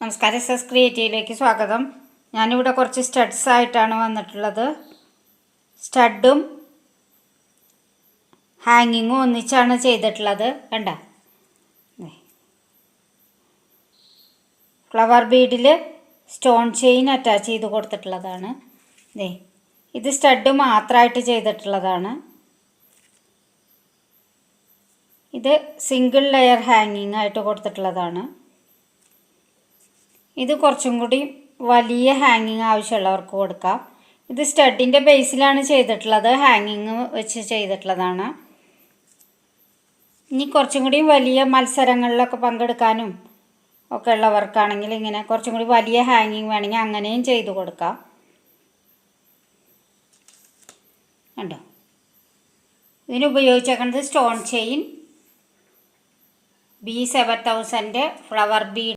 നമസ്കാരം, എസ് ക്രിയേറ്റീവിലേക്ക് സ്വാഗതം. ഞാനിവിടെ കുറച്ച് സ്റ്റഡ്സ് ആയിട്ടാണ് വന്നിട്ടുള്ളത്. സ്റ്റഡും ഹാങ്ങിങ്ങും ഒന്നിച്ചാണ് ചെയ്തിട്ടുള്ളത്. കണ്ട, ഫ്ലവർ ബീഡിൽ സ്റ്റോൺ ചെയിൻ അറ്റാച്ച് ചെയ്ത് കൊടുത്തിട്ടുള്ളതാണ്. ഇത് സ്റ്റഡ് മാത്രമായിട്ട് ചെയ്തിട്ടുള്ളതാണ്. ഇത് സിംഗിൾ ലെയർ ഹാങ്ങിങ് ആയിട്ട് കൊടുത്തിട്ടുള്ളതാണ്. ഇത് കുറച്ചും കൂടി വലിയ ഹാങ്ങിങ് ആവശ്യമുള്ളവർക്ക് കൊടുക്കാം. ഇത് സ്റ്റഡിൻ്റെ ബേസിലാണ് ചെയ്തിട്ടുള്ളത്, ഹാങ്ങിങ് വെച്ച് ചെയ്തിട്ടുള്ളതാണ്. ഇനി കുറച്ചും കൂടി വലിയ മത്സരങ്ങളിലൊക്കെ പങ്കെടുക്കാനും ഒക്കെ ഉള്ളവർക്കാണെങ്കിൽ ഇങ്ങനെ കുറച്ചും കൂടി വലിയ ഹാങ്ങിങ് വേണമെങ്കിൽ അങ്ങനെയും ചെയ്ത് കൊടുക്കാം. കണ്ടോ, ഇതിന് ഉപയോഗിച്ചേക്കുന്നത് stone chain B7000 flower Bede